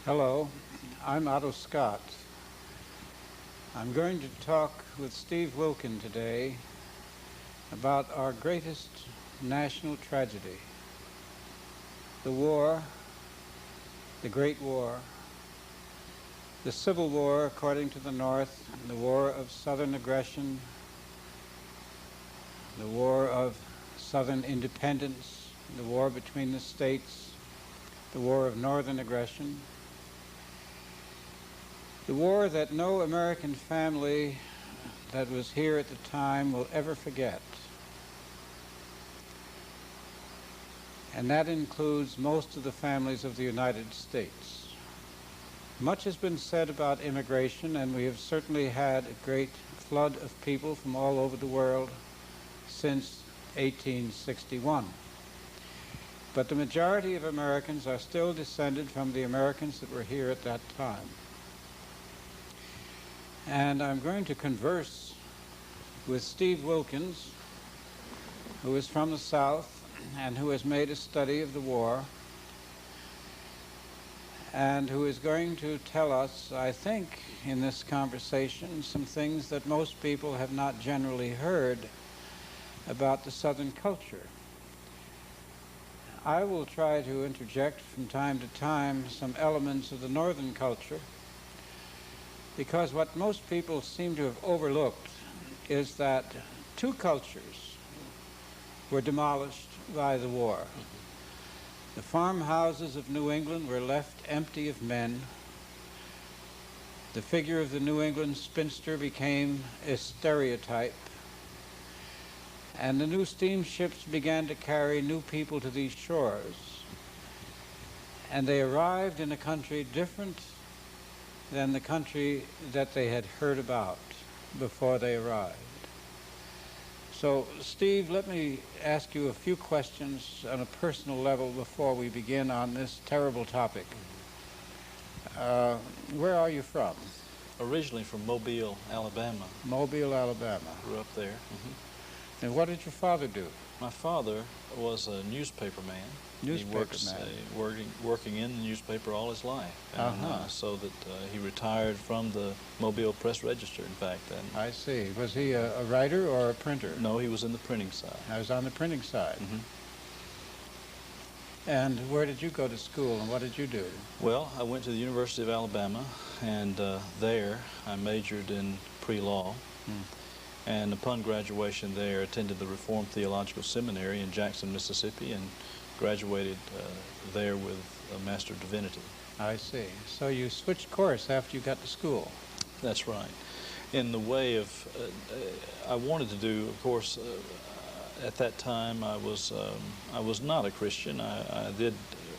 Hello, I'm Otto Scott. I'm going to talk with Steve Wilkins today about our greatest national tragedy, the war, the Great War, the Civil War according to the North, the war of Southern aggression, the war of Southern independence, the war between the states, the war of Northern aggression, the war that no American family that was here at the time will ever forget. And that includes most of the families of the United States. Much has been said about immigration, and we have certainly had a great flood of people from all over the world since 1861. But the majority of Americans are still descended from the Americans that were here at that time. And I'm going to converse with Steve Wilkins, who is from the South and who has made a study of the war, and who is going to tell us, I think, in this conversation, some things that most people have not generally heard about the Southern culture. I will try to interject from time to time some elements of the Northern culture, because what most people seem to have overlooked is that two cultures were demolished by the war. The farmhouses of New England were left empty of men. The figure of the New England spinster became a stereotype. And the new steamships began to carry new people to these shores. And they arrived in a country different than the country that they had heard about before they arrived. So, Steve, let me ask you a few questions on a personal level before we begin on this terrible topic. Where are you from? Originally from Mobile, Alabama. Mobile, Alabama. Grew up there. And what did your father do? My father was a newspaper man. He works working in the newspaper all his life, and so that he retired from the Mobile Press Register, in fact. And I see. Was he a writer or a printer? No, he was in the printing side. I was on the printing side. And where did you go to school, and what did you do? Well, I went to the University of Alabama, and there I majored in pre-law. And upon graduation there, attended the Reformed Theological Seminary in Jackson, Mississippi, and graduated there with a Master of Divinity. I see. So you switched course after you got to school. That's right. In the way of, I wanted to do, of course, at that time I was not a Christian. I did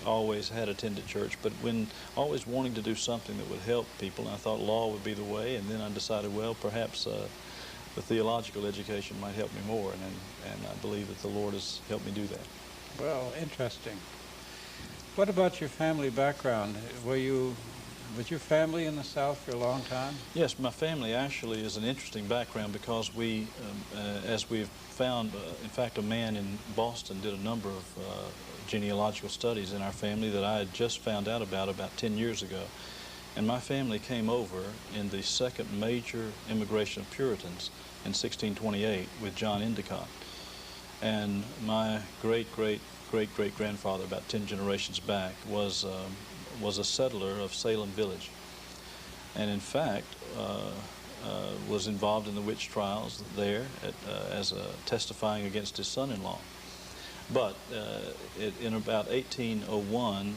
always had attended church, but when always wanting to do something that would help people, and I thought law would be the way, and then I decided, well, perhaps the theological education might help me more, and I believe that the Lord has helped me do that. Well, interesting. What about your family background? Was your family in the South for a long time? Yes, my family actually is an interesting background because we, as we've found, in fact, a man in Boston did a number of genealogical studies in our family that I had just found out about 10 years ago. And my family came over in the second major immigration of Puritans in 1628 with John Endicott. And my great-great-great-great-grandfather, about 10 generations back, was a settler of Salem Village. And in fact, was involved in the witch trials there as testifying against his son-in-law. But in about 1801,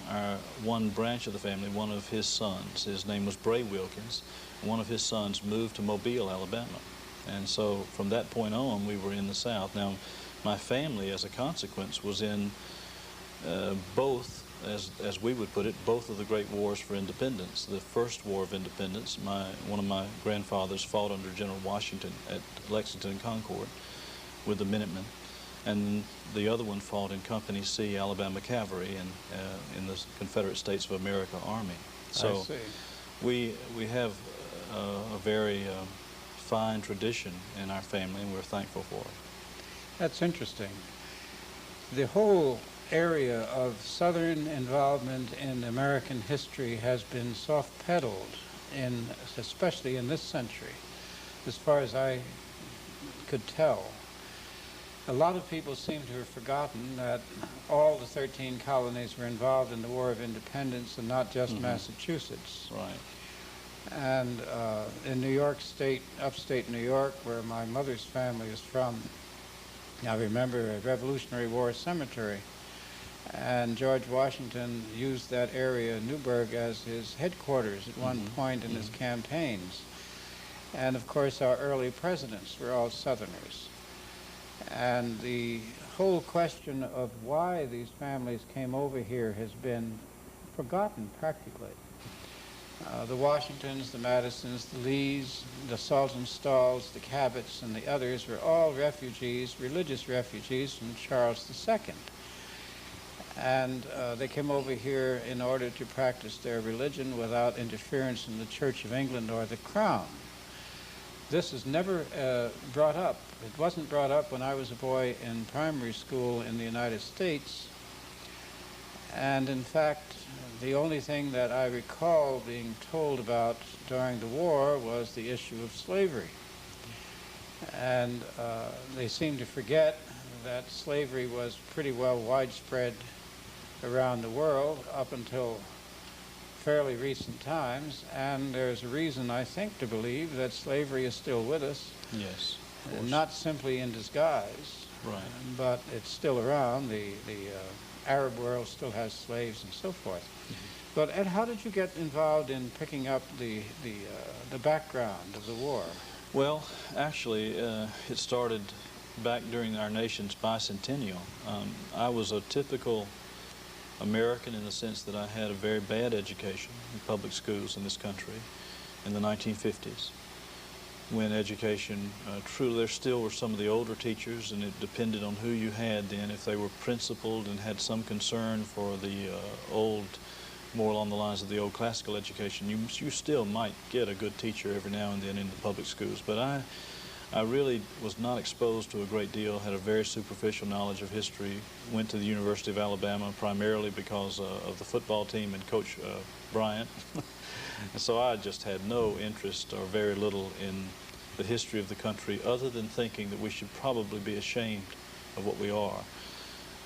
one branch of the family, one of his sons, his name was Bray Wilkins, one of his sons moved to Mobile, Alabama. And so from that point on, we were in the South. Now, my family, as a consequence, was in both, as we would put it, both of the great wars for independence. The first war of independence, one of my grandfathers fought under General Washington at Lexington and Concord with the Minutemen. And the other one fought in Company C, Alabama Cavalry, in the Confederate States of America Army. So we have a very fine tradition in our family, and we're thankful for it. That's interesting. The whole area of Southern involvement in American history has been soft-pedaled, especially in this century, as far as I could tell. A lot of people seem to have forgotten that all the 13 colonies were involved in the War of Independence and not just Massachusetts. Right. And in New York State, upstate New York, where my mother's family is from, I remember a Revolutionary War cemetery. And George Washington used that area, Newburgh, as his headquarters at one point in his campaigns. And of course, our early presidents were all Southerners. And the whole question of why these families came over here has been forgotten practically. The Washingtons, the Madisons, the Lees, the Saltonstalls, the Cabots, and the others were all refugees, religious refugees from Charles II. And they came over here in order to practice their religion without interference from the Church of England or the Crown. This is never brought up. It wasn't brought up when I was a boy in primary school in the United States. And in fact, the only thing that I recall being told about during the war was the issue of slavery. And they seem to forget that slavery was pretty well widespread around the world up until fairly recent times, and there's a reason, I think, to believe that slavery is still with us. Yes. Not simply in disguise, Right. but it's still around. The Arab world still has slaves and so forth. But Ed, how did you get involved in picking up the background of the war? Well, actually, it started back during our nation's bicentennial. I was a typical American in the sense that I had a very bad education in public schools in this country in the 1950s, when education, truly there still were some of the older teachers, and it depended on who you had then. If they were principled and had some concern for the old, more along the lines of the old classical education, you still might get a good teacher every now and then in the public schools. But I really was not exposed to a great deal, had a very superficial knowledge of history, went to the University of Alabama primarily because of the football team and Coach Bryant. And so I just had no interest or very little in the history of the country, other than thinking that we should probably be ashamed of what we are.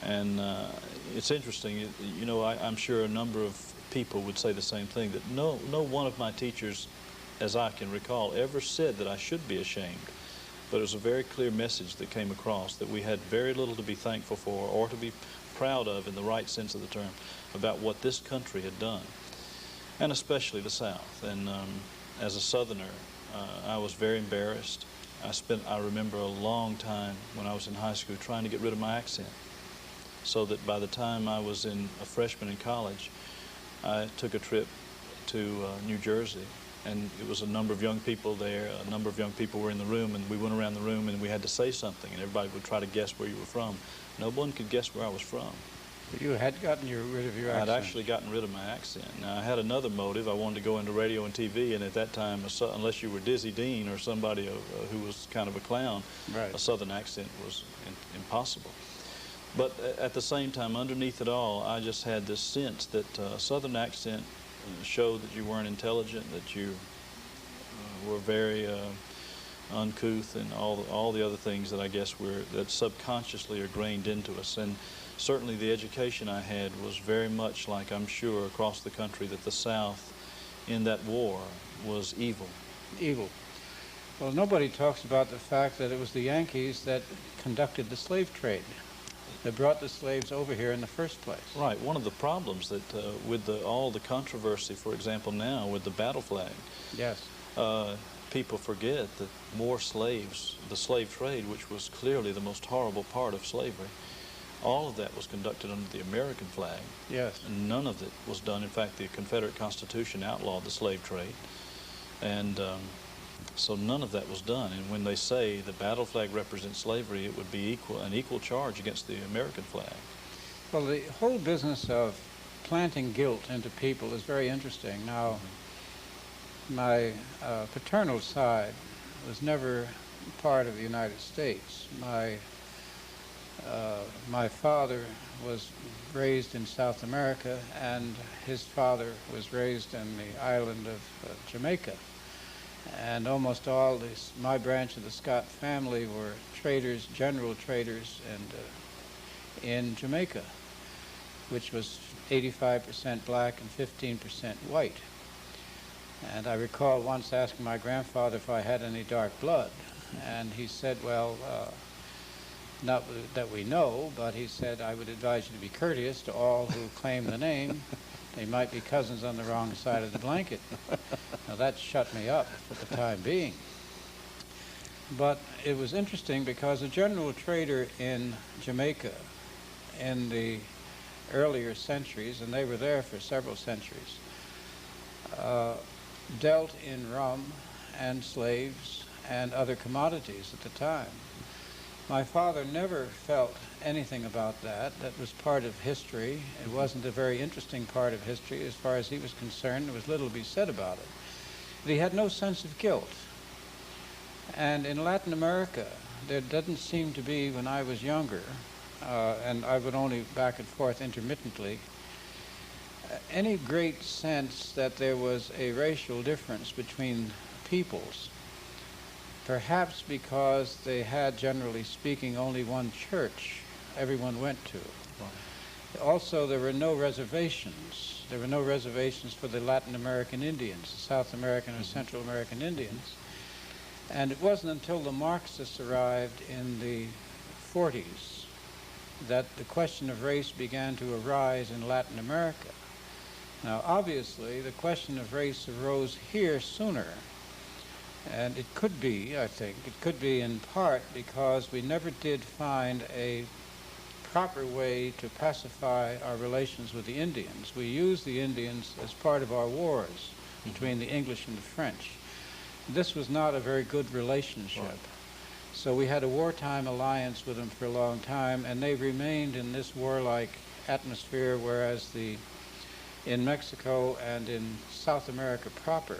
And it's interesting, you know, I'm sure a number of people would say the same thing, that no one of my teachers, as I can recall, ever said that I should be ashamed. But it was a very clear message that came across, that we had very little to be thankful for or to be proud of in the right sense of the term about what this country had done, and especially the South. And as a Southerner, I was very embarrassed. I remember a long time when I was in high school trying to get rid of my accent, so that by the time I was a freshman in college, I took a trip to New Jersey. And it was a number of young people there, a number of young people were in the room, and we went around the room and we had to say something, and everybody would try to guess where you were from. No one could guess where I was from. You had gotten rid of your accent. I'd actually gotten rid of my accent. Now, I had another motive. I wanted to go into radio and TV, and at that time, unless you were Dizzy Dean or somebody who was kind of a clown, right, a Southern accent was impossible. But at the same time, underneath it all, I just had this sense that Southern accent showed that you weren't intelligent, that you were very uncouth, and all the other things that I guess that subconsciously are grained into us. And certainly the education I had was very much like, I'm sure, across the country, that the South in that war was evil. Evil. Well, nobody talks about the fact that it was the Yankees that conducted the slave trade. They brought the slaves over here in the first place. Right. One of the problems that with all the controversy, for example, now with the battle flag, yes, people forget that more slaves, the slave trade, which was clearly the most horrible part of slavery, all of that was conducted under the American flag. Yes. And none of it was done. In fact, the Confederate Constitution outlawed the slave trade. And so none of that was done. And when they say the battle flag represents slavery, it would be an equal charge against the American flag. Well, the whole business of planting guilt into people is very interesting. Now, my paternal side was never part of the United States. My My father was raised in South America, and his father was raised in the island of Jamaica. And almost all my branch of the Scott family were traders, general traders, and in Jamaica, which was 85% black and 15% white. And I recall once asking my grandfather if I had any dark blood, and he said, well, not that we know, but he said, I would advise you to be courteous to all who claim the name. They might be cousins on the wrong side of the blanket. Now that shut me up for the time being. But it was interesting because a general trader in Jamaica in the earlier centuries, and they were there for several centuries, dealt in rum and slaves and other commodities at the time. My father never felt anything about that. That was part of history. It wasn't a very interesting part of history. As far as he was concerned, there was little to be said about it. But he had no sense of guilt. And in Latin America, there doesn't seem to be, when I was younger, and I would only back and forth intermittently, any great sense that there was a racial difference between peoples. Perhaps because they had, generally speaking, only one church everyone went to. Right. Also, there were no reservations. There were no reservations for the Latin American Indians, the South American or Central American Indians. And it wasn't until the Marxists arrived in the 40s that the question of race began to arise in Latin America. Now, obviously, the question of race arose here sooner. And it could be, I think, it could be in part because we never did find a proper way to pacify our relations with the Indians. We used the Indians as part of our wars between the English and the French. This was not a very good relationship. Right. So we had a wartime alliance with them for a long time, and they remained in this warlike atmosphere, whereas in Mexico and in South America proper,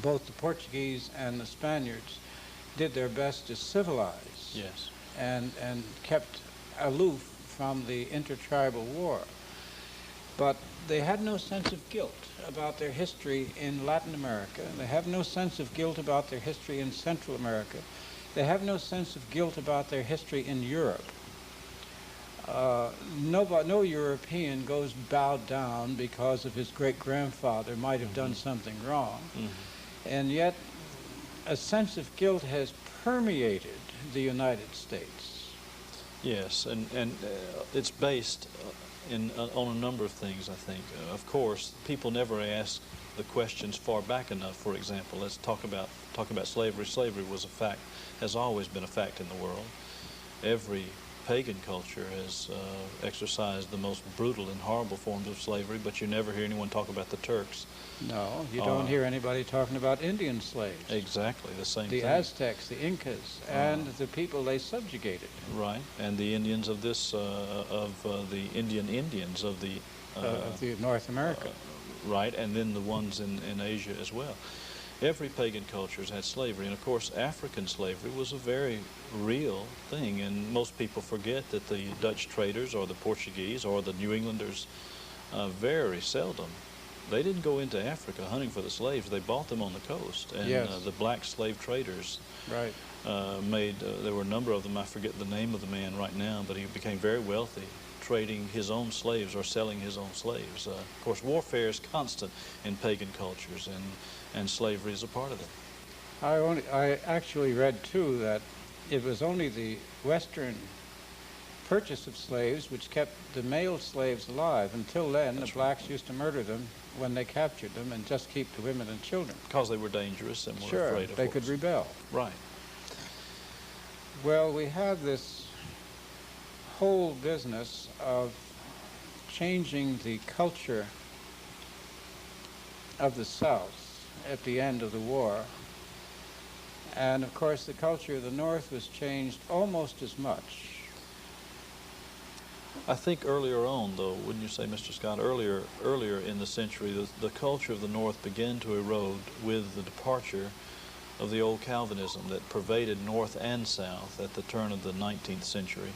both the Portuguese and the Spaniards did their best to civilize. Yes. and kept aloof from the intertribal war. But they had no sense of guilt about their history in Latin America. They have no sense of guilt about their history in Central America. They have no sense of guilt about their history in Europe. No European goes bowed down because of his great-grandfather might have done something wrong. And yet a sense of guilt has permeated the United States. Yes, and it's based on a number of things, I think. Of course, people never ask the questions far back enough. For example, let's talk about slavery. Slavery was a fact, has always been a fact in the world. Every pagan culture has exercised the most brutal and horrible forms of slavery, but you never hear anyone talk about the Turks. No, you don't hear anybody talking about Indian slaves. Exactly, the same thing. The Aztecs, the Incas, and the people they subjugated. Right, and the Indians of the Indian Indians of the North America. Right, and then the ones in Asia as well. Every pagan culture has had slavery, and of course African slavery was a very real thing, and most people forget that the Dutch traders or the Portuguese or the New Englanders very seldom, they didn't go into Africa hunting for the slaves. They bought them on the coast, and the black slave traders right. There were a number of them. I forget the name of the man right now, but he became very wealthy trading his own slaves or selling his own slaves. Of course, warfare is constant in pagan cultures, and slavery is a part of it. I actually read, too, that it was only the Western purchase of slaves which kept the male slaves alive. Until then, the blacks used to murder them when they captured them and just keep the women and children. Because they were dangerous and were sure, afraid of they could rebel. Right. Well, we have this whole business of changing the culture of the South at the end of the war. And of course the culture of the North was changed almost as much. I think earlier on, though, wouldn't you say, Mr. Scott, earlier in the century, the culture of the North began to erode with the departure of the old Calvinism that pervaded North and South at the turn of the 19th century.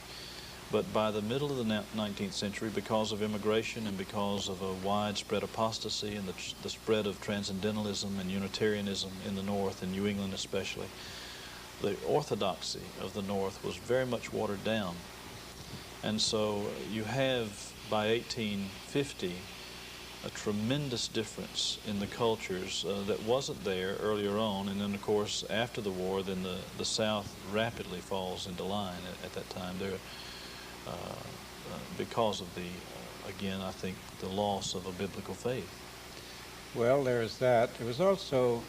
But by the middle of the 19th century, because of immigration and because of a widespread apostasy and the spread of transcendentalism and Unitarianism in the North, in New England especially, the orthodoxy of the North was very much watered down. And so you have, by 1850, a tremendous difference in the cultures that wasn't there earlier on. And then, of course, after the war, then the South rapidly falls into line at that time. Because of again, I think, the loss of a biblical faith. Well, there's that. There was also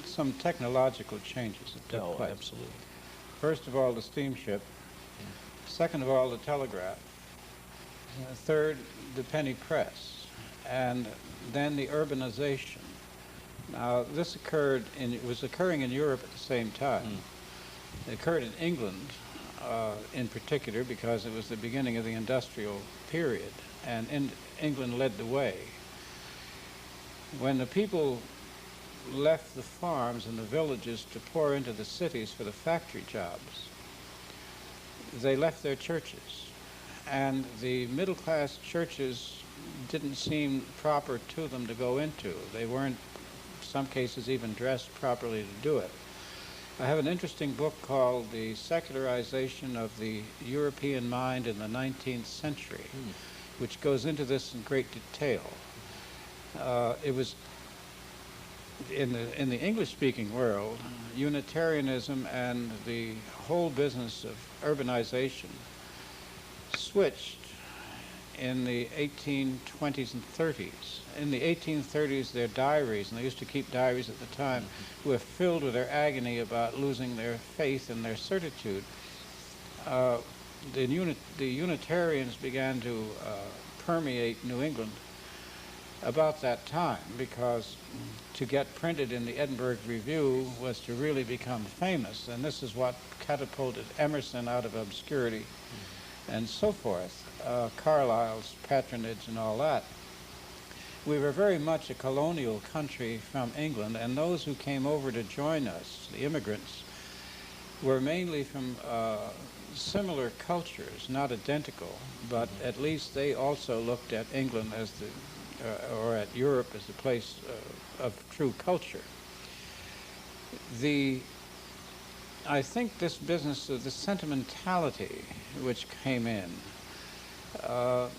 some technological changes that took place. Absolutely. First of all, the steamship. Second of all, the telegraph. Third, the penny press. And then the urbanization. Now, this was occurring in Europe at the same time. It occurred in England in particular because it was the beginning of the industrial period, and England led the way. When the people left the farms and the villages to pour into the cities for the factory jobs, they left their churches, and the middle-class churches didn't seem proper to them to go into. They weren't, in some cases, even dressed properly to do it. I have an interesting book called The Secularization of the European Mind in the 19th Century, which goes into this in great detail. It was in the English-speaking world, Unitarianism and the whole business of urbanization switched in the 1820s and 30s. In the 1830s, their diaries, and they used to keep diaries at the time, were filled with their agony about losing their faith and their certitude. The Unitarians began to permeate New England about that time, because to get printed in the Edinburgh Review was to really become famous, and this is what catapulted Emerson out of obscurity and so forth, Carlyle's patronage and all that. We were very much a colonial country from England, and those who came over to join us, the immigrants, were mainly from similar cultures, not identical, but at least they also looked at England as or at Europe as the place of true culture. I think this business of the sentimentality which came in, a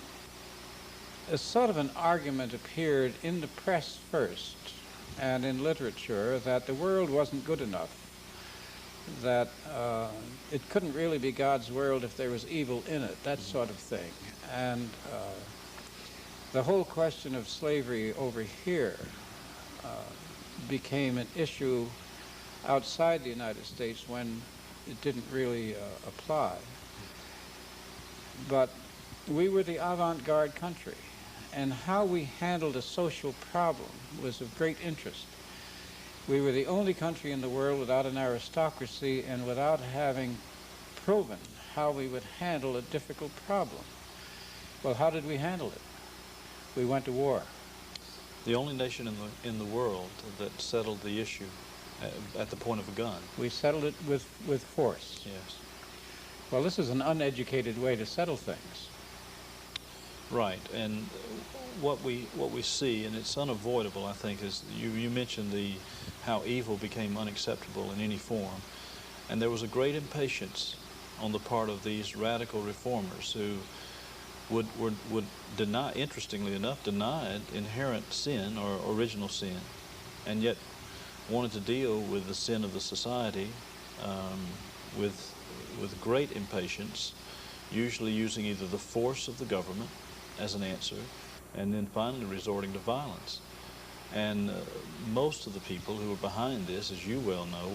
sort of an argument appeared in the press first and in literature that the world wasn't good enough, that it couldn't really be God's world if there was evil in it, that sort of thing. And the whole question of slavery over here became an issue outside the United States when it didn't really apply. But we were the avant-garde country, and how we handled a social problem was of great interest. We were the only country in the world without an aristocracy and without having proven how we would handle a difficult problem. Well, how did we handle it? We went to war. The only nation in the world that settled the issue at the point of a gun. We settled it with force. Yes. Well, this is an uneducated way to settle things. Right, and what we see, and it's unavoidable, I think, is you mentioned how evil became unacceptable in any form, and there was a great impatience on the part of these radical reformers who would deny, interestingly enough, denied inherent sin or original sin, and yet wanted to deal with the sin of the society with great impatience, usually using either the force of the government as an answer, and then finally resorting to violence. And most of the people who were behind this, as you well know,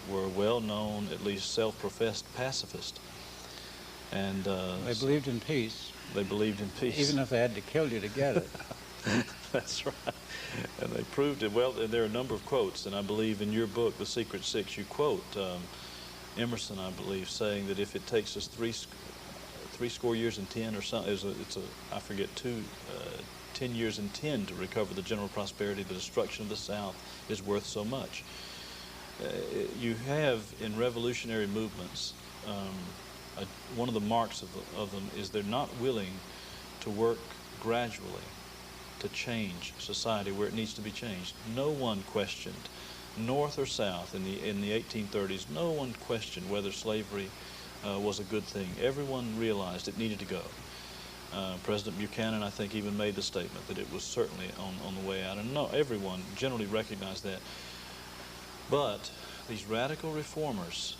were well-known, at least self-professed pacifists. And they believed in peace. They believed in peace. Even if they had to kill you to get it. That's right. And they proved it. Well, there are a number of quotes, and I believe in your book, The Secret Six, you quote Emerson, I believe, saying that if it takes us three score years and 10 or something, I forget, 10 years and 10 to recover the general prosperity, the destruction of the South is worth so much. You have in revolutionary movements, one of the marks of them is they're not willing to work gradually to change society where it needs to be changed. No one questioned, North or South, in the 1830s, no one questioned whether slavery was a good thing. Everyone realized it needed to go. President Buchanan, I think, even made the statement that it was certainly on the way out, and no, everyone generally recognized that. But these radical reformers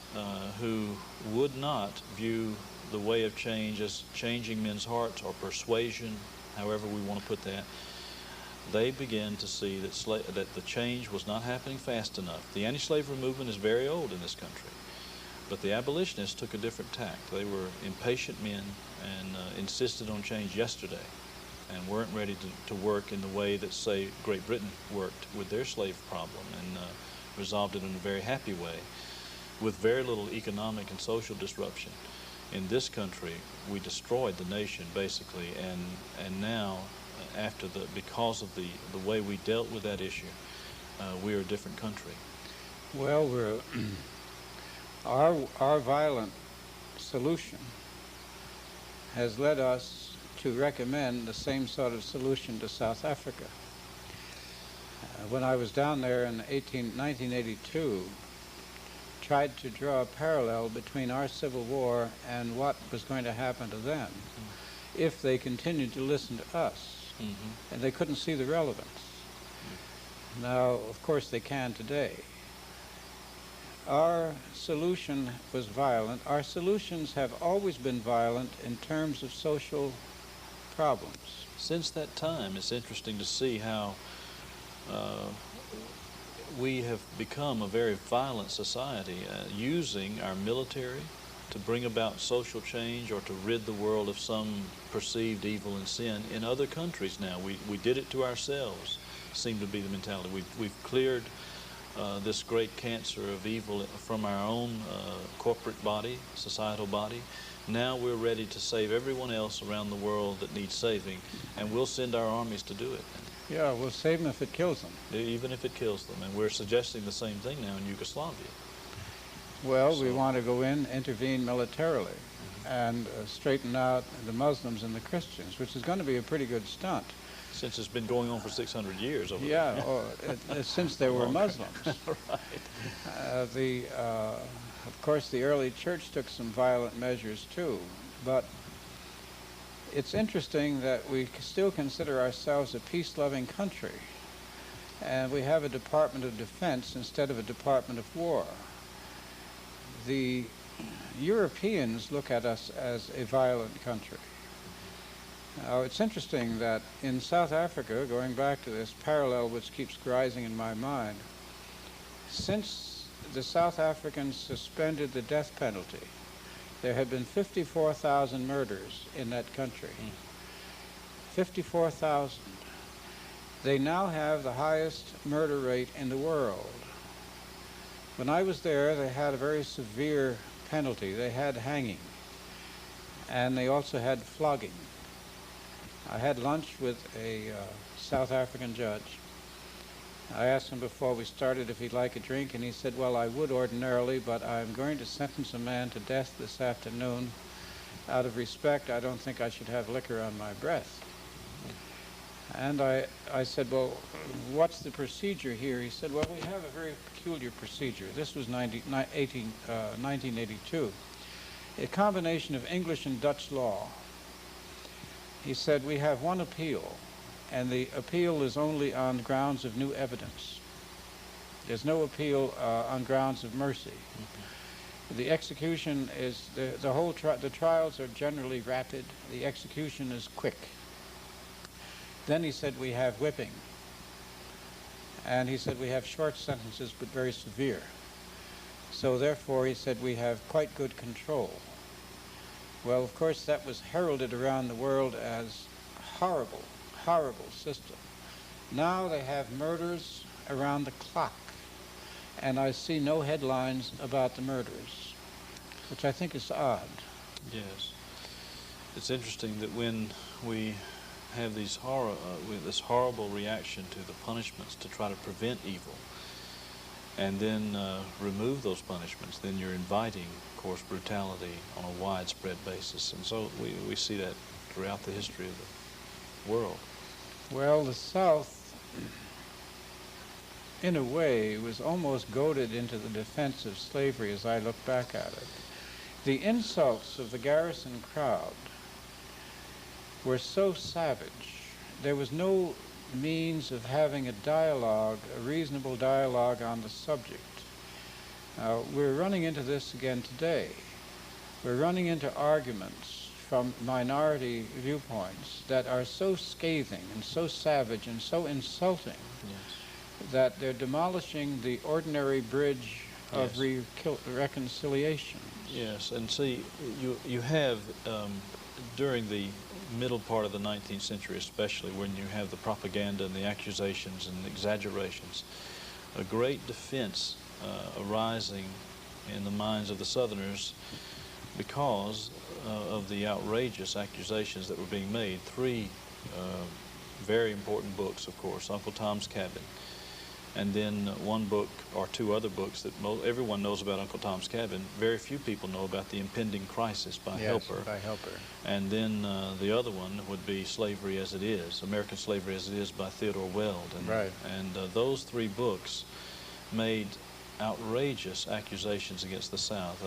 who would not view the way of change as changing men's hearts or persuasion, however we want to put that, they began to see that the change was not happening fast enough. The anti-slavery movement is very old in this country, but the abolitionists took a different tack. They were impatient men and insisted on change yesterday and weren't ready to work in the way that, say, Great Britain worked with their slave problem and resolved it in a very happy way with very little economic and social disruption. In this country, we destroyed the nation basically, and now, because of the way we dealt with that issue, we are a different country. Well, our violent solution has led us to recommend the same sort of solution to South Africa. When I was down there in 1982, tried to draw a parallel between our Civil War and what was going to happen to them if they continued to listen to us. And they couldn't see the relevance. Now, of course, they can today. Our solution was violent. Our solutions have always been violent in terms of social problems. Since that time, it's interesting to see how we have become a very violent society, using our military to bring about social change or to rid the world of some perceived evil and sin. In other countries now, we did it to ourselves, seemed to be the mentality. We've cleared this great cancer of evil from our own corporate body, societal body. Now we're ready to save everyone else around the world that needs saving, and we'll send our armies to do it. Yeah, we'll save them if it kills them. Even if it kills them. And we're suggesting the same thing now in Yugoslavia. Well, we want to go in, intervene militarily, and straighten out the Muslims and the Christians, which is going to be a pretty good stunt. Since it's been going on for 600 years over there. Yeah, since they were Muslims. Right. Of course, the early church took some violent measures too, but it's interesting that we still consider ourselves a peace-loving country, and we have a Department of Defense instead of a Department of War. The Europeans look at us as a violent country. Now, it's interesting that in South Africa, going back to this parallel which keeps rising in my mind, since the South Africans suspended the death penalty, there have been 54,000 murders in that country. 54,000. They now have the highest murder rate in the world. When I was there, they had a very severe penalty. They had hanging, and they also had flogging. I had lunch with a South African judge. I asked him before we started if he'd like a drink, and he said, well, I would ordinarily, but I'm going to sentence a man to death this afternoon. Out of respect, I don't think I should have liquor on my breath. And I said, well, what's the procedure here? He said, well, we have a very peculiar procedure. This was 1982. A combination of English and Dutch law. He said, we have one appeal, and the appeal is only on grounds of new evidence. There's no appeal on grounds of mercy. The execution is, the trials are generally rapid. The execution is quick. Then he said, we have whipping. And he said, we have short sentences, but very severe. So therefore, he said, we have quite good control. Well, of course, that was heralded around the world as horrible, horrible system. Now they have murders around the clock, and I see no headlines about the murders, which I think is odd. Yes. It's interesting that when we have these this horrible reaction to the punishments to try to prevent evil, and then remove those punishments, then you're inviting, of course, brutality on a widespread basis. And so we see that throughout the history of the world. Well, the South, in a way, was almost goaded into the defense of slavery as I look back at it. The insults of the Garrison crowd were so savage. There was no means of having a dialogue, a reasonable dialogue on the subject. We're running into this again today. We're running into arguments from minority viewpoints that are so scathing and so savage and so insulting that they're demolishing the ordinary bridge of reconciliation. Yes, and see, you have, during the middle part of the 19th century especially, when you have the propaganda and the accusations and exaggerations, a great defense arising in the minds of the Southerners because of the outrageous accusations that were being made. Three very important books, of course, Uncle Tom's Cabin, and then one book or two other books that everyone knows about Uncle Tom's Cabin. Very few people know about The Impending Crisis by Helper. By Helper. And then the other one would be Slavery as It Is, American Slavery as It Is by Theodore Weld. And, and those three books made outrageous accusations against the South.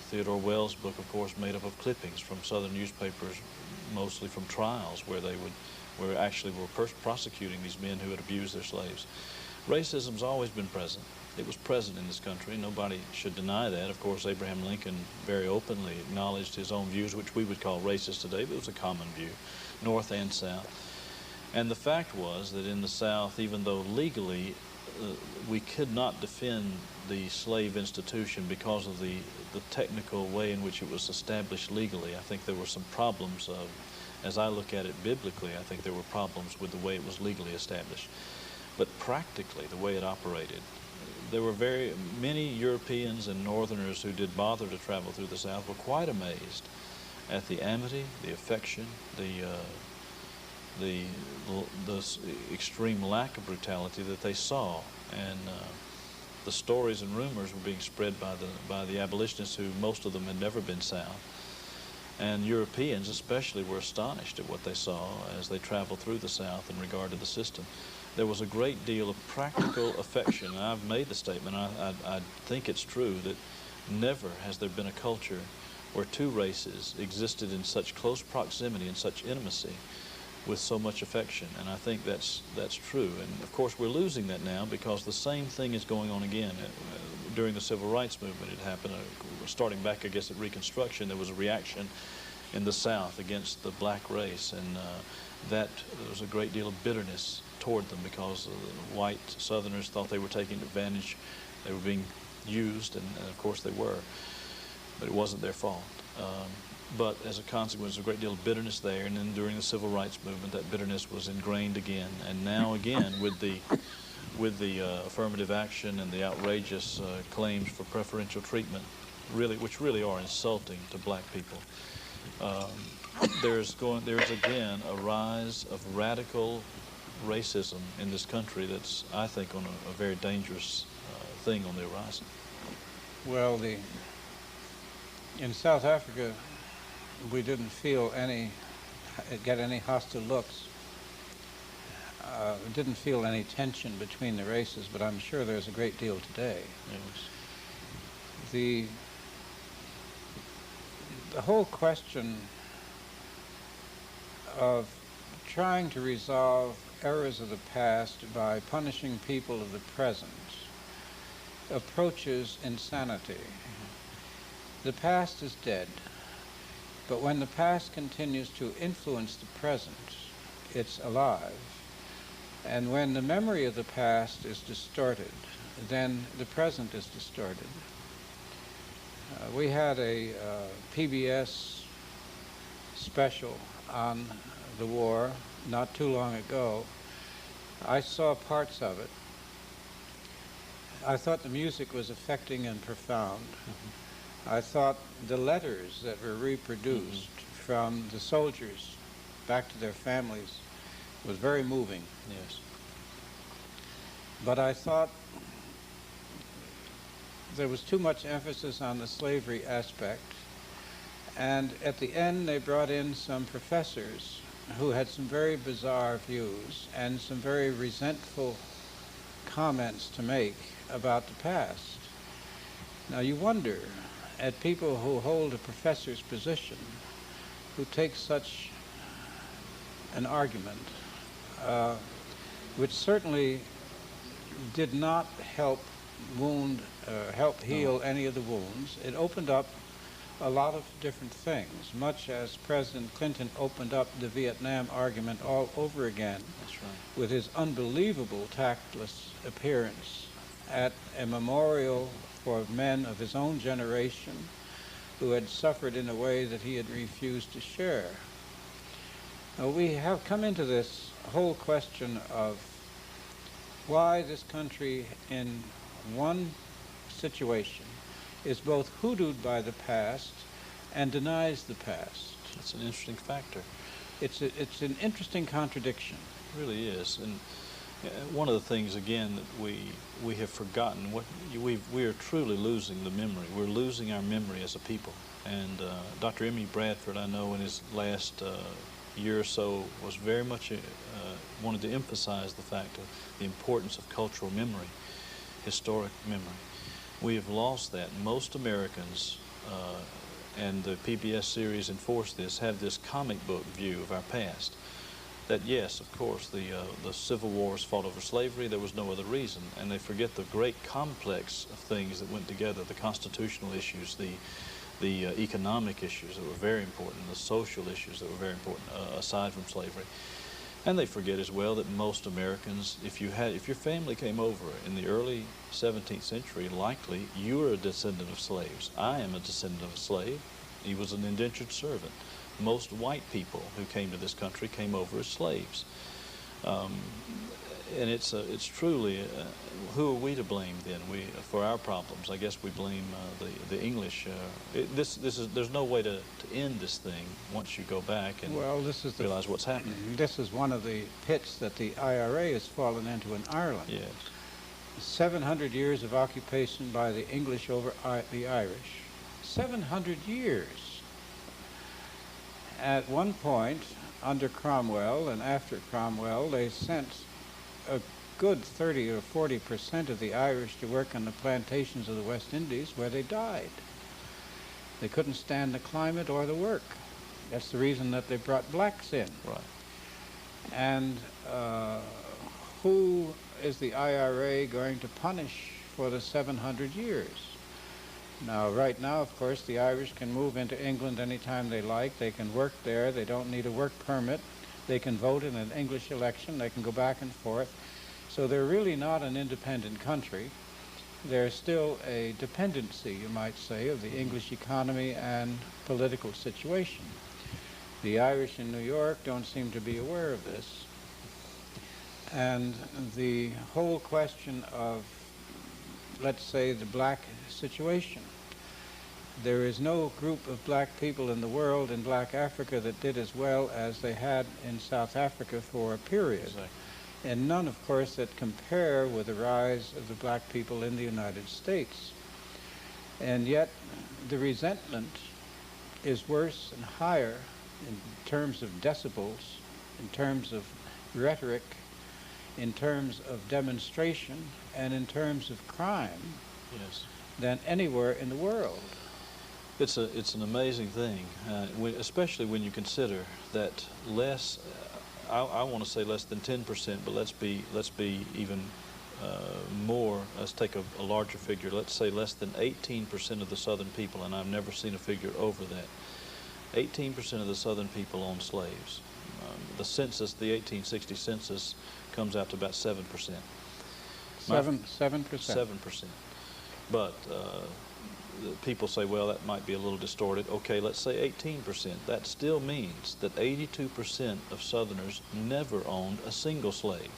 Theodore Weld's book, of course, made up of clippings from Southern newspapers, mostly from trials where they were prosecuting these men who had abused their slaves. Racism's always been present. It was present in this country. Nobody should deny that. Of course, Abraham Lincoln very openly acknowledged his own views, which we would call racist today, but it was a common view, North and South. And the fact was that in the South, even though legally we could not defend the slave institution because of the technical way in which it was established legally, I think there were some problems as I look at it biblically, I think there were problems with the way it was legally established. But practically, the way it operated, there were very many Europeans and Northerners who did bother to travel through the South were quite amazed at the amity, the affection, the extreme lack of brutality that they saw. And the stories and rumors were being spread by the abolitionists, who most of them had never been South. And Europeans especially were astonished at what they saw as they traveled through the South in regard to the system. There was a great deal of practical affection. And I've made the statement, I think it's true, that never has there been a culture where two races existed in such close proximity and such intimacy with so much affection. And I think that's true. And of course we're losing that now because the same thing is going on again. During the Civil Rights Movement it happened, starting back I guess at Reconstruction, there was a reaction in the South against the black race, and there was a great deal of bitterness toward them because white Southerners thought they were taking advantage, they were being used, and of course they were, but it wasn't their fault. But as a consequence, a great deal of bitterness there, and then during the Civil Rights Movement that bitterness was ingrained again, and now again with the affirmative action and the outrageous claims for preferential treatment, which really are insulting to black people. There's again a rise of radical racism in this country that's, I think, on a very dangerous thing on the horizon. Well, in South Africa, we didn't get any hostile looks. Didn't feel any tension between the races, but I'm sure there's a great deal today. Yes. The whole question of trying to resolve errors of the past by punishing people of the present approaches insanity. The past is dead, but when the past continues to influence the present, it's alive. And when the memory of the past is distorted, then the present is distorted. We had a PBS special on the war not too long ago. I saw parts of it. I thought the music was affecting and profound. I thought the letters that were reproduced from the soldiers back to their families was very moving. Yes. But I thought there was too much emphasis on the slavery aspect. And at the end, they brought in some professors who had some very bizarre views and some very resentful comments to make about the past. Now you wonder at people who hold a professor's position, who take such an argument, which certainly did not help heal any of the wounds. It opened up a lot of different things, much as President Clinton opened up the Vietnam argument all over again. That's right. With his unbelievable tactless appearance at a memorial for men of his own generation who had suffered in a way that he had refused to share. Now, we have come into this whole question of why this country in one situation is both hoodooed by the past and denies the past. That's an interesting factor. It's an interesting contradiction. It really is. And one of the things, again, that we have forgotten, we are truly losing the memory. We're losing our memory as a people. And Dr. M.E. Bradford, I know in his last year or so, was very much wanted to emphasize the fact of the importance of cultural memory, historic memory. We have lost that. Most Americans, and the PBS series enforce this, have this comic book view of our past. That yes, of course, the Civil Wars fought over slavery, there was no other reason, and they forget the great complex of things that went together, the constitutional issues, the economic issues that were very important, the social issues that were very important, aside from slavery. And they forget as well that most Americans, if your family came over in the early 17th century, likely you were a descendant of slaves. I am a descendant of a slave. He was an indentured servant. Most white people who came to this country came over as slaves. And it's truly, who are we to blame then? For our problems, I guess we blame the English. There's no way to end this thing once you go back and realize what's happening. This is one of the pits that the IRA has fallen into in Ireland. Yes. 700 years of occupation by the English over the Irish. 700 years. At one point, under Cromwell and after Cromwell, they sent a good 30 or 40% of the Irish to work on the plantations of the West Indies, where they died. They couldn't stand the climate or the work. That's the reason that they brought blacks in. Right. And who is the IRA going to punish for the 700 years? Now, right now, of course, the Irish can move into England anytime they like. They can work there. They don't need a work permit. They can vote in an English election. They can go back and forth. So they're really not an independent country. They're still a dependency, you might say, of the English economy and political situation. The Irish in New York don't seem to be aware of this. And the whole question of, let's say, the black situation. There is no group of black people in the world in black Africa that did as well as they had in South Africa for a period. Exactly. And none, of course, that compare with the rise of the black people in the United States. And yet, the resentment is worse and higher in terms of decibels, in terms of rhetoric, in terms of demonstration, and in terms of crime. Yes. Than anywhere in the world. It's an amazing thing, especially when you consider that less. I want to say less than 10%, but let's be even more. Let's take a larger figure. Let's say less than 18% of the Southern people, and I've never seen a figure over that. 18% of the Southern people owned slaves. The census, the 1860 census, comes out to about 7%. 7%. 7%. But people say, well, that might be a little distorted. Okay, let's say 18%. That still means that 82% of Southerners never owned a single slave.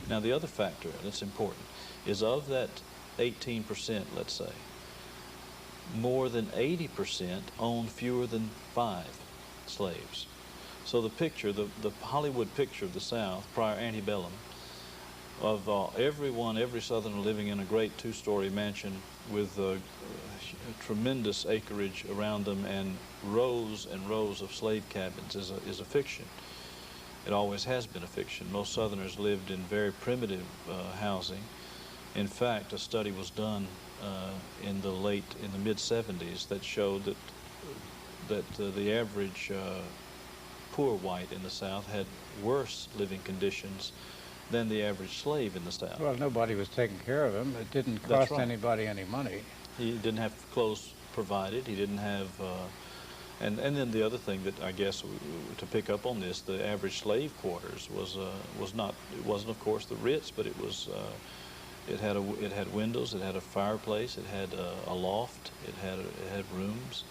Now, the other factor that's important is of that 18%, let's say, more than 80% owned fewer than 5 slaves. So the picture, the Hollywood picture of the South prior antebellum, of every Southerner living in a great 2-story mansion with tremendous acreage around them and rows of slave cabins is a fiction. It always has been a fiction. Most Southerners lived in very primitive housing. In fact, a study was done in the mid-70s that showed that the average poor white in the South had worse living conditions than the average slave in the South. Well, nobody was taking care of him. It didn't That's cost right. anybody any money. He didn't have clothes provided. He didn't have, and then the other thing that I guess to pick up on this, the average slave quarters was not. It wasn't, of course, the Ritz, but it was. It had windows. It had a fireplace. It had a loft. It had rooms.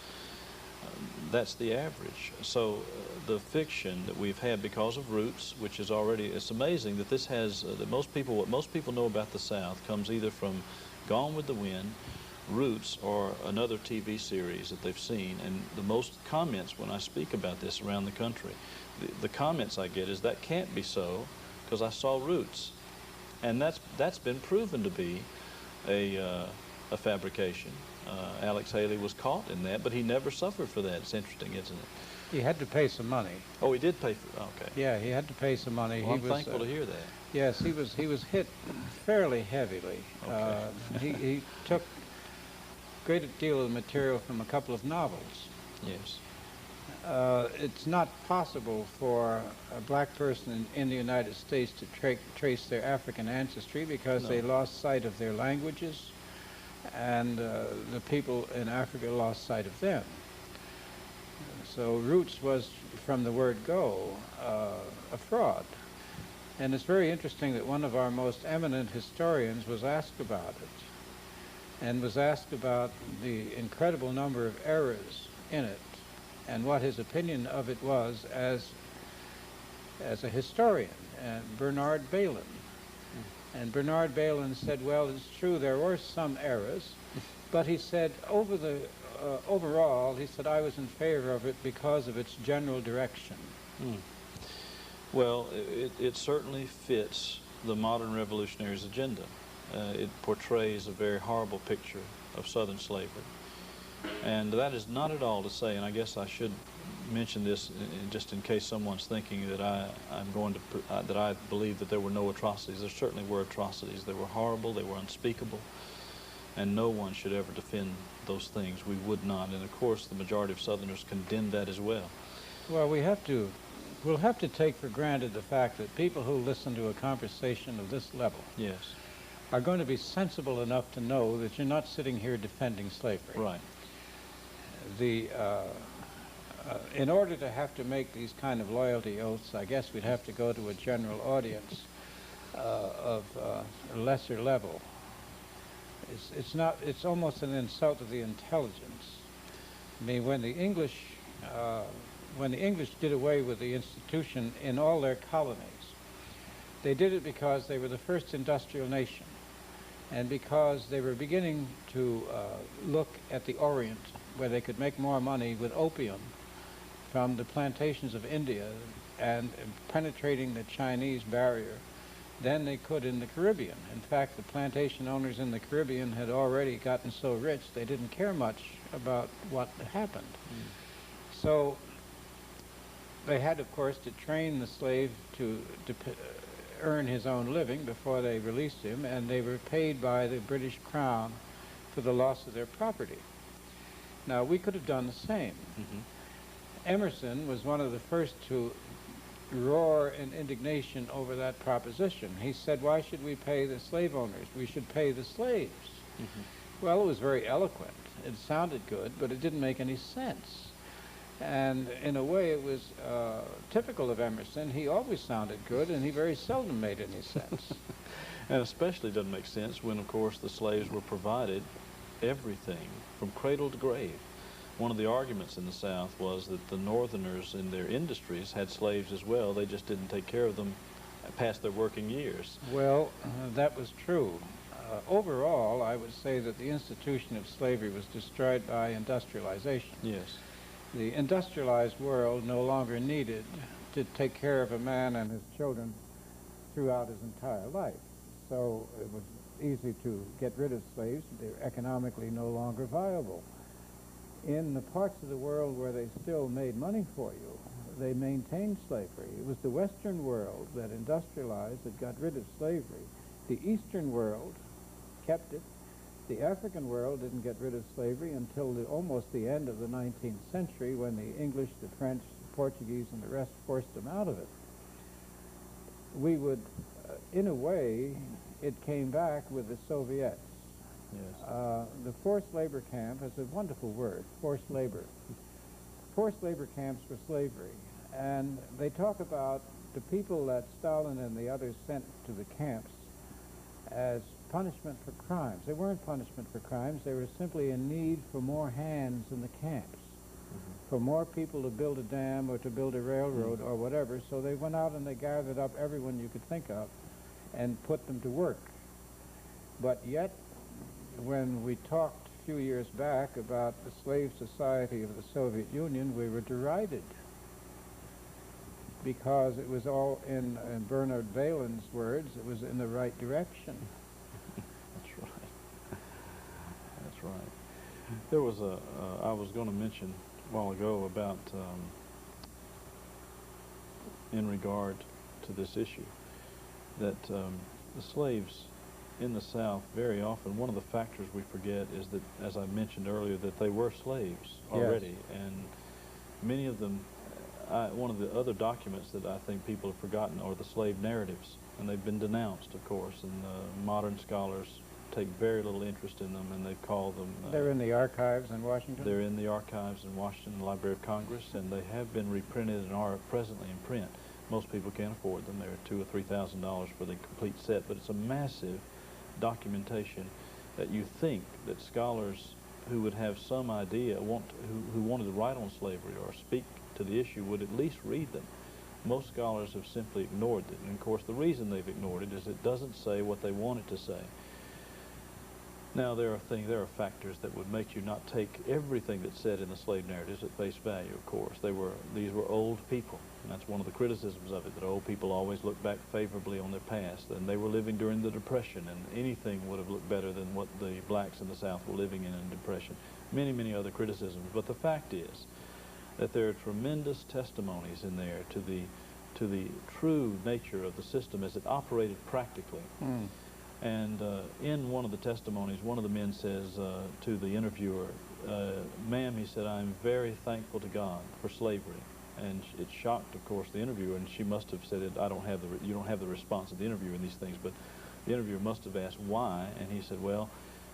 That's the average. So the fiction that we've had because of Roots, which is already, it's amazing that this has, that what most people know about the South comes either from Gone with the Wind, Roots, or another TV series that they've seen. And the most comments when I speak about this around the country, the comments I get is that can't be so because I saw Roots. And that's been proven to be a fabrication. Alex Haley was caught in that, but he never suffered for that. It's interesting, isn't it? He had to pay some money. Oh, he did pay for. Okay. Yeah, he had to pay some money. Well, I'm thankful to hear that. Yes, he was hit fairly heavily. Okay. He took a great deal of material from a couple of novels. Yes. It's not possible for a black person in the United States to trace their African ancestry because No. they lost sight of their languages, and the people in Africa lost sight of them. So Roots was, from the word go, a fraud. And it's very interesting that one of our most eminent historians was asked about it, and was asked about the incredible number of errors in it, and what his opinion of it was as a historian, Bernard Balin. And Bernard Balin said, well, it's true, there were some errors, but he said, overall, he said, I was in favor of it because of its general direction. Mm. Well, it certainly fits the modern revolutionary's agenda. It portrays a very horrible picture of Southern slavery. And that is not at all to say, and I guess I should mention this just in case someone's thinking that that I believe that there were no atrocities. There certainly were atrocities. They were horrible. They were unspeakable. And no one should ever defend those things. We would not. And of course, the majority of Southerners condemn that as well. Well, we'll have to take for granted the fact that people who listen to a conversation of this level Yes. are going to be sensible enough to know that you're not sitting here defending slavery. Right. In order to have to make these kind of loyalty oaths, I guess we'd have to go to a general audience of a lesser level. It's almost an insult to the intelligence. I mean, when the English did away with the institution in all their colonies, they did it because they were the first industrial nation, and because they were beginning to look at the Orient, where they could make more money with opium from the plantations of India and penetrating the Chinese barrier than they could in the Caribbean. In fact, the plantation owners in the Caribbean had already gotten so rich they didn't care much about what happened. Mm. So they had, of course, to train the slave to earn his own living before they released him, and they were paid by the British Crown for the loss of their property. Now, we could have done the same. Mm-hmm. Emerson was one of the first to roar in indignation over that proposition. He said, why should we pay the slave owners? We should pay the slaves. Mm-hmm. Well, it was very eloquent. It sounded good, but it didn't make any sense. And in a way, it was typical of Emerson. He always sounded good, and he very seldom made any sense. And especially doesn't make sense when, of course, the slaves were provided everything from cradle to grave. One of the arguments in the South was that the Northerners in their industries had slaves as well. They just didn't take care of them past their working years. Well, that was true. Overall, I would say that the institution of slavery was destroyed by industrialization. Yes. The industrialized world no longer needed to take care of a man and his children throughout his entire life. So it was easy to get rid of slaves. They're economically no longer viable. In the parts of the world where they still made money for you, they maintained slavery. It was the Western world that industrialized that got rid of slavery. The Eastern world kept it. The African world didn't get rid of slavery until almost the end of the 19th century, when the English, the French, the Portuguese, and the rest forced them out of it. We would, in a way, it came back with the Soviets. Yes. The forced labor camp is a wonderful word, forced labor. Forced labor camps for slavery. And they talk about the people that Stalin and the others sent to the camps as punishment for crimes. They weren't punishment for crimes. They were simply in need for more hands in the camps, for more people to build a dam or to build a railroad or whatever. So they went out and they gathered up everyone you could think of and put them to work. But yet, when we talked a few years back about the slave society of the Soviet Union, we were derided because it was all, in Bernard Bailyn's words, it was in the right direction. That's right. That's right. There was I was going to mention a while ago about, in regard to this issue, that the slaves in the South, very often, one of the factors we forget is that, as I mentioned earlier, that they were slaves already. Yes. And many of them, one of the other documents that I think people have forgotten are the slave narratives, and they've been denounced, of course, and modern scholars take very little interest in them, and they call them... they're in the archives in Washington? They're in the archives in Washington, the Library of Congress, and they have been reprinted and are presently in print. Most people can't afford them. They're $2,000 or $3,000 for the complete set, but it's a massive documentation that you think that scholars who would have some idea, who wanted to write on slavery or speak to the issue, would at least read them. Most scholars have simply ignored it, and of course the reason they've ignored it is it doesn't say what they want it to say. Now there are factors that would make you not take everything that's said in the slave narratives at face value, of course. These were old people, and that's one of the criticisms of it, that old people always look back favorably on their past, and they were living during the Depression, and anything would have looked better than what the blacks in the South were living in the Depression. Many, many other criticisms, but the fact is that there are tremendous testimonies in there to the true nature of the system as it operated practically. And in one of the testimonies, one of the men says to the interviewer, "Ma'am," he said, "I'm very thankful to God for slavery." And it shocked, of course, the interviewer, and she must have said, "You don't have the response of the interviewer in these things," but the interviewer must have asked why, and he said, "Well,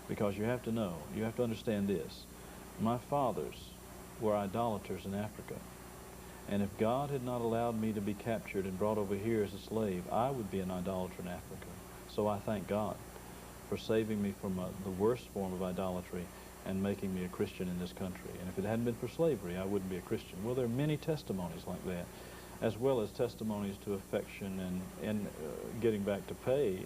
because you have to know, you have to understand this. My fathers were idolaters in Africa, and if God had not allowed me to be captured and brought over here as a slave, I would be an idolater in Africa. So I thank God for saving me from the worst form of idolatry and making me a Christian in this country. And if it hadn't been for slavery, I wouldn't be a Christian." Well, there are many testimonies like that, as well as testimonies to affection and getting back to pay.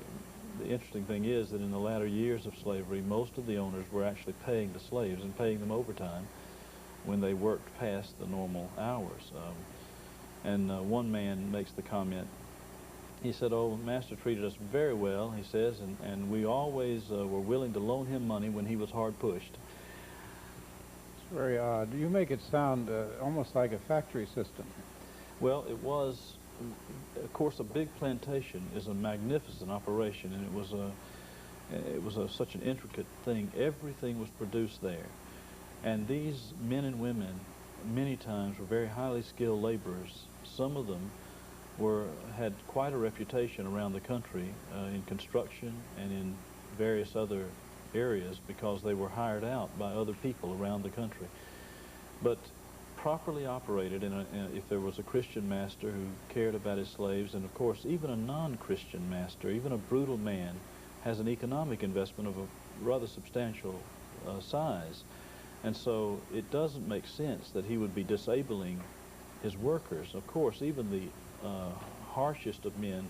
The interesting thing is that in the latter years of slavery, most of the owners were actually paying the slaves and paying them overtime when they worked past the normal hours. One man makes the comment, he said, "Oh, Master treated us very well," he says, and we always were willing to loan him money when he was hard pushed. It's very odd. You make it sound almost like a factory system. Well, it was, of course, a big plantation is a magnificent operation, and it was such an intricate thing. Everything was produced there. And these men and women, many times, were very highly skilled laborers. Some of them had quite a reputation around the country in construction and in various other areas because they were hired out by other people around the country. But properly operated, if there was a Christian master who cared about his slaves, and of course even a non-Christian master, even a brutal man, has an economic investment of a rather substantial size. And so it doesn't make sense that he would be disabling his workers. Of course, even the harshest of men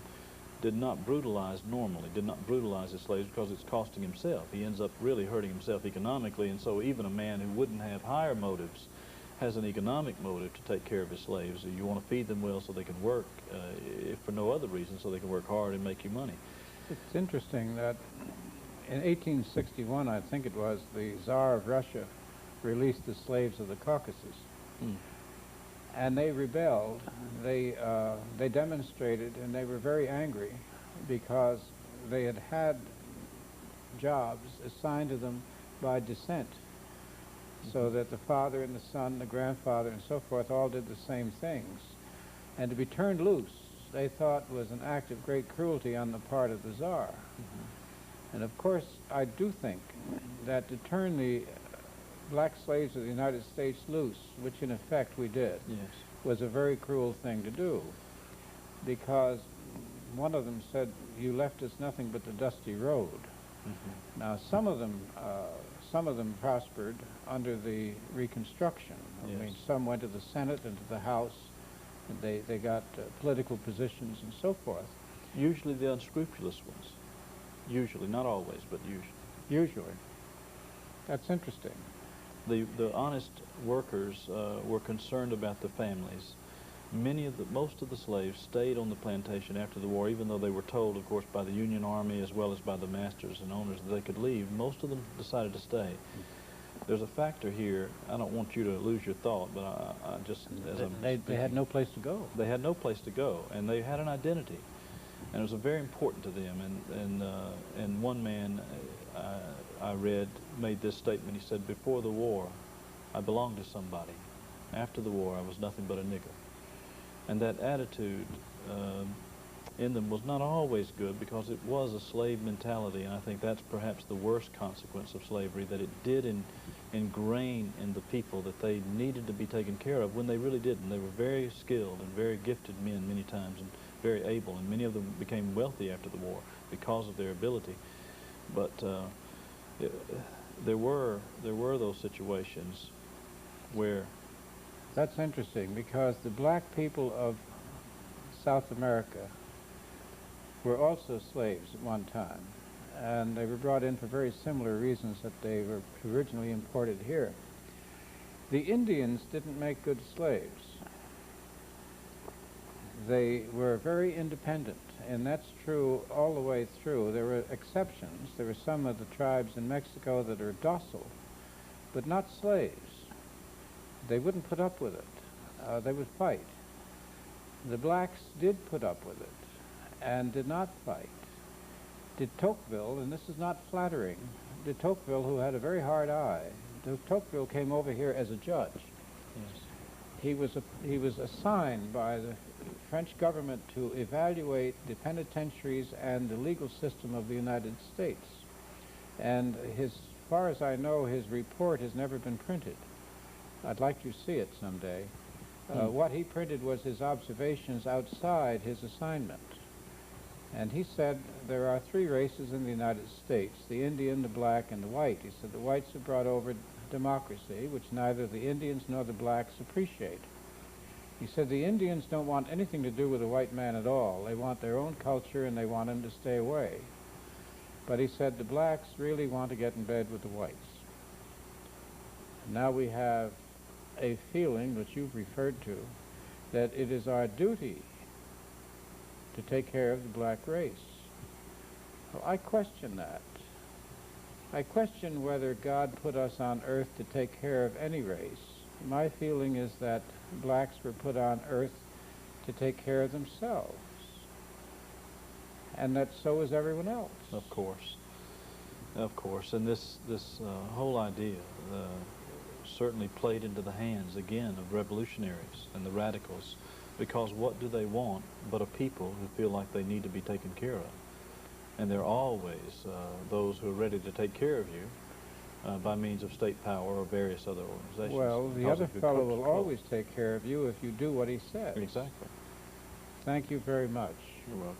did not brutalize his slaves because it's costing himself. He ends up really hurting himself economically, and so even a man who wouldn't have higher motives has an economic motive to take care of his slaves. You want to feed them well so they can work, if for no other reason, so they can work hard and make you money. It's interesting that in 1861, I think it was, the Tsar of Russia released the slaves of the Caucasus. Hmm. And they rebelled. They demonstrated, and they were very angry because they had had jobs assigned to them by descent, so that the father and the son, the grandfather, and so forth all did the same things. And to be turned loose, they thought was an act of great cruelty on the part of the Tsar. Mm-hmm. And of course, I do think that to turn the black slaves of the United States loose, which in effect we did, Yes. was a very cruel thing to do, because one of them said, "You left us nothing but the dusty road." Mm-hmm. Now, some of them prospered under the Reconstruction. I Yes. mean, some went to the Senate and to the House, and they got political positions and so forth. Usually the unscrupulous ones. Usually, not always, but usually. Usually. That's interesting. The honest workers were concerned about the families. Most of the slaves stayed on the plantation after the war, even though they were told, of course, by the Union Army as well as by the masters and owners that they could leave. Most of them decided to stay. There's a factor here. I don't want you to lose your thought, but I just, as I'm They speaking, had no place to go. they had no place to go, and they had an identity, and it was very important to them. And one man I read made this statement. He said, "Before the war, I belonged to somebody. After the war, I was nothing but a nigger." And that attitude in them was not always good, because it was a slave mentality, and I think that's perhaps the worst consequence of slavery, that it did ingrain in the people that they needed to be taken care of when they really didn't. They were very skilled and very gifted men many times, and very able, and many of them became wealthy after the war because of their ability. But there were those situations where... That's interesting, because the black people of South America were also slaves at one time, and they were brought in for very similar reasons that they were originally imported here. The Indians didn't make good slaves. They were very independent, and that's true all the way through. There were exceptions. There were some of the tribes in Mexico that are docile, but not slaves. They wouldn't put up with it. They would fight. The blacks did put up with it and did not fight. De Tocqueville, and this is not flattering, de Tocqueville, who had a very hard eye, de Tocqueville came over here as a judge. Yes. He was assigned by the French government to evaluate the penitentiaries and the legal system of the United States. And as far as I know, his report has never been printed. I'd like to see it someday. What he printed was his observations outside his assignment. And he said there are three races in the United States: the Indian, the black, and the white. He said the whites have brought over democracy, which neither the Indians nor the blacks appreciate. He said the Indians don't want anything to do with the white man at all. They want their own culture, and they want him to stay away. But he said the blacks really want to get in bed with the whites. Now we have a feeling, which you've referred to, that it is our duty to take care of the black race. Well, I question that. I question whether God put us on earth to take care of any race. My feeling is that blacks were put on earth to take care of themselves, and that so is everyone else. Of course. Of course. And this whole idea certainly played into the hands, again, of revolutionaries and the radicals, because what do they want but a people who feel like they need to be taken care of? And there are always those who are ready to take care of you by means of state power or various other organizations. Well, the other fellow will always take care of you if you do what he says. Exactly. Thank you very much. You're welcome.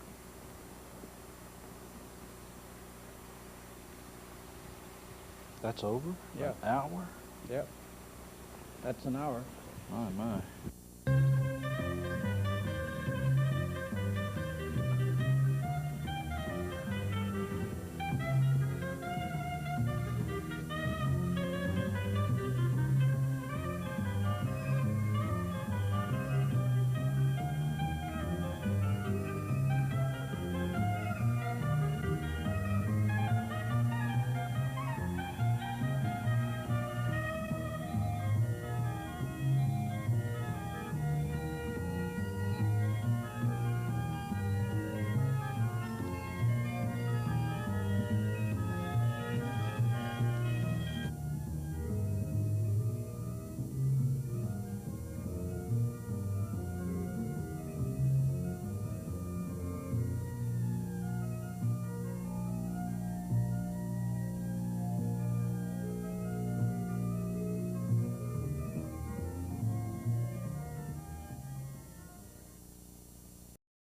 That's over? Yeah. An hour? Yep. That's an hour. My.